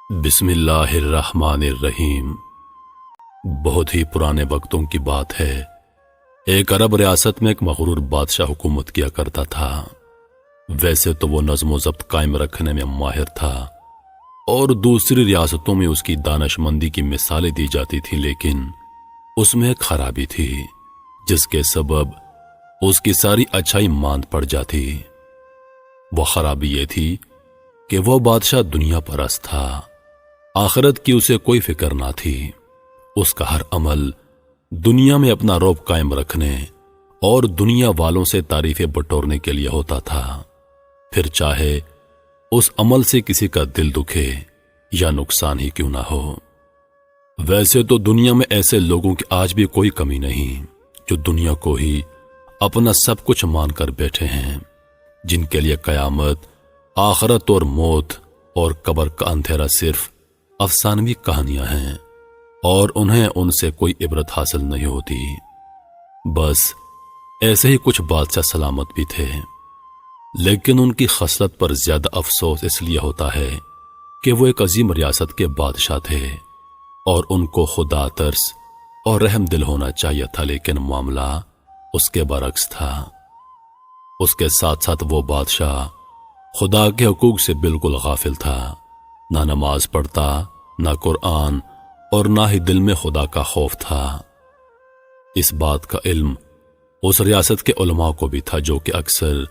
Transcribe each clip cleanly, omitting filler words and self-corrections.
بسم اللہ الرحمن الرحیم۔ بہت ہی پرانے وقتوں کی بات ہے۔ ایک عرب ریاست میں ایک مغرور بادشاہ حکومت کیا کرتا تھا۔ ویسے تو وہ نظم و ضبط قائم رکھنے میں ماہر تھا اور دوسری ریاستوں میں اس کی دانش مندی کی مثالیں دی جاتی تھیں، لیکن اس میں ایک خرابی تھی جس کے سبب اس کی ساری اچھائی ماند پڑ جاتی۔ وہ خرابی یہ تھی کہ وہ بادشاہ دنیا پرست تھا۔ آخرت کی اسے کوئی فکر نہ تھی۔ اس کا ہر عمل دنیا میں اپنا رعب قائم رکھنے اور دنیا والوں سے تعریفیں بٹورنے کے لیے ہوتا تھا، پھر چاہے اس عمل سے کسی کا دل دکھے یا نقصان ہی کیوں نہ ہو۔ ویسے تو دنیا میں ایسے لوگوں کی آج بھی کوئی کمی نہیں جو دنیا کو ہی اپنا سب کچھ مان کر بیٹھے ہیں، جن کے لیے قیامت، آخرت اور موت اور قبر کا اندھیرا صرف افسانوی کہانیاں ہیں اور انہیں ان سے کوئی عبرت حاصل نہیں ہوتی۔ بس ایسے ہی کچھ بادشاہ سلامت بھی تھے، لیکن ان کی خصلت پر زیادہ افسوس اس لیے ہوتا ہے کہ وہ ایک عظیم ریاست کے بادشاہ تھے اور ان کو خدا ترس اور رحم دل ہونا چاہیے تھا، لیکن معاملہ اس کے برعکس تھا۔ اس کے ساتھ ساتھ وہ بادشاہ خدا کے حقوق سے بالکل غافل تھا، نہ نماز پڑھتا، نہ قرآن، اور نہ ہی دل میں خدا کا خوف تھا۔ اس بات کا علم اس ریاست کے علماء کو بھی تھا، جو کہ اکثر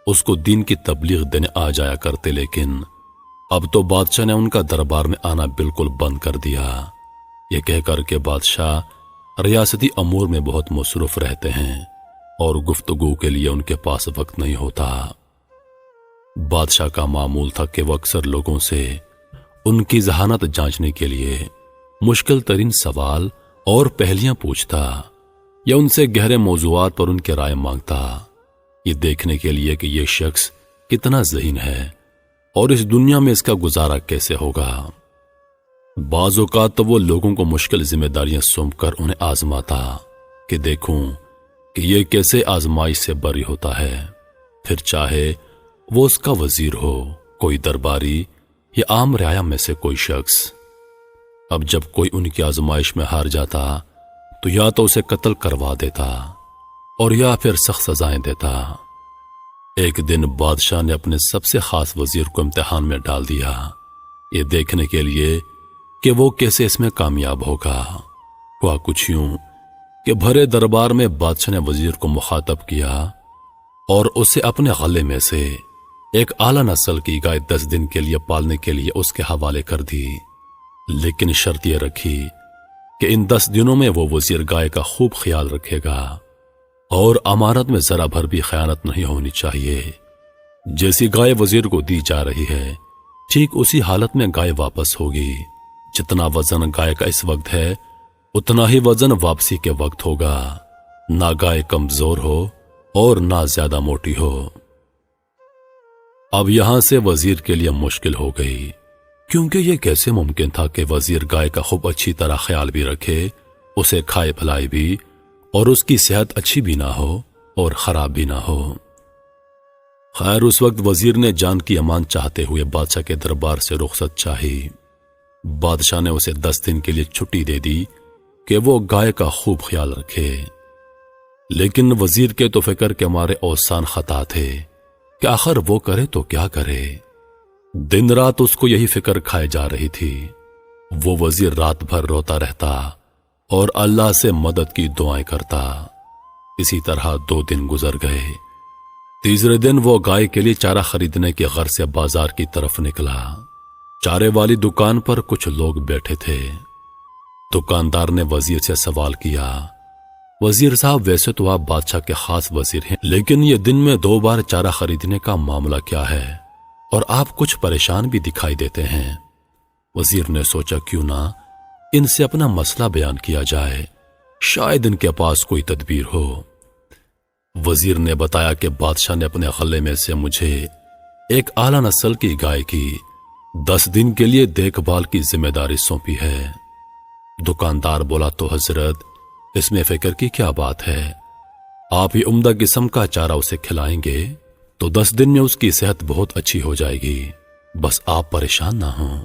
اس کو دین کی تبلیغ دینے آ جایا کرتے، لیکن اب تو بادشاہ نے ان کا دربار میں آنا بالکل بند کر دیا، یہ کہہ کر کہ بادشاہ ریاستی امور میں بہت مصروف رہتے ہیں اور گفتگو کے لیے ان کے پاس وقت نہیں ہوتا۔ بادشاہ کا معمول تھا کہ وہ اکثر لوگوں سے ان کی ذہانت جانچنے کے لیے مشکل ترین سوال اور پہلیاں پوچھتا یا ان سے گہرے موضوعات پر ان کی رائے مانگتا، یہ دیکھنے کے لیے کہ یہ شخص کتنا ذہین ہے اور اس دنیا میں اس کا گزارا کیسے ہوگا۔ بعض اوقات تو وہ لوگوں کو مشکل ذمہ داریاں سونپ کر انہیں آزماتا کہ دیکھوں کہ یہ کیسے آزمائش سے بری ہوتا ہے، پھر چاہے وہ اس کا وزیر ہو، کوئی درباری یا عام رعایا میں سے کوئی شخص۔ اب جب کوئی ان کی آزمائش میں ہار جاتا تو یا تو اسے قتل کروا دیتا اور یا پھر سخت سزائیں دیتا۔ ایک دن بادشاہ نے اپنے سب سے خاص وزیر کو امتحان میں ڈال دیا، یہ دیکھنے کے لیے کہ وہ کیسے اس میں کامیاب ہوگا۔ ہوا کچھ یوں کہ بھرے دربار میں بادشاہ نے وزیر کو مخاطب کیا اور اسے اپنے غلے میں سے ایک اعلیٰ نسل کی گائے 10 دن کے لیے پالنے کے لیے اس کے حوالے کر دی، لیکن شرط یہ رکھی کہ ان 10 دنوں میں وہ وزیر گائے کا خوب خیال رکھے گا اور امانت میں ذرا بھر بھی خیانت نہیں ہونی چاہیے۔ جیسی گائے وزیر کو دی جا رہی ہے ٹھیک اسی حالت میں گائے واپس ہوگی۔ جتنا وزن گائے کا اس وقت ہے اتنا ہی وزن واپسی کے وقت ہوگا، نہ گائے کمزور ہو اور نہ زیادہ موٹی ہو۔ اب یہاں سے وزیر کے لیے مشکل ہو گئی، کیونکہ یہ کیسے ممکن تھا کہ وزیر گائے کا خوب اچھی طرح خیال بھی رکھے، اسے کھائے پھلائے بھی اور اس کی صحت اچھی بھی نہ ہو اور خراب بھی نہ ہو۔ خیر، اس وقت وزیر نے جان کی امان چاہتے ہوئے بادشاہ کے دربار سے رخصت چاہی۔ بادشاہ نے اسے 10 دن کے لیے چھٹی دے دی کہ وہ گائے کا خوب خیال رکھے، لیکن وزیر کے تو فکر کے مارے اوسان خطا تھے کہ آخر وہ کرے تو کیا کرے۔ دن رات اس کو یہی فکر کھائے جا رہی تھی۔ وہ وزیر رات بھر روتا رہتا اور اللہ سے مدد کی دعائیں کرتا۔ اسی طرح 2 دن گزر گئے۔ تیسرے دن وہ گائے کے لیے چارہ خریدنے کے غرض سے بازار کی طرف نکلا۔ چارے والی دکان پر کچھ لوگ بیٹھے تھے۔ دکاندار نے وزیر سے سوال کیا، وزیر صاحب، ویسے تو آپ بادشاہ کے خاص وزیر ہیں، لیکن یہ دن میں 2 بار چارہ خریدنے کا معاملہ کیا ہے اور آپ کچھ پریشان بھی دکھائی دیتے ہیں۔ وزیر نے سوچا کیوں نہ ان سے اپنا مسئلہ بیان کیا جائے، شاید ان کے پاس کوئی تدبیر ہو۔ وزیر نے بتایا کہ بادشاہ نے اپنے غلے میں سے مجھے ایک اعلیٰ نسل کی گائے کی 10 دن کے لیے دیکھ بھال کی ذمہ داری سونپی ہے۔ دکاندار بولا، تو حضرت اس میں فکر کی کیا بات ہے؟ آپ ہی عمدہ قسم کا چارہ اسے کھلائیں گے تو 10 دن میں اس کی صحت بہت اچھی ہو جائے گی، بس آپ پریشان نہ ہوں۔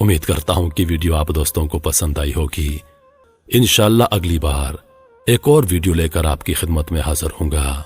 امید کرتا ہوں کہ ویڈیو آپ دوستوں کو پسند آئی ہوگی۔ انشاءاللہ اگلی بار ایک اور ویڈیو لے کر آپ کی خدمت میں حاضر ہوں گا۔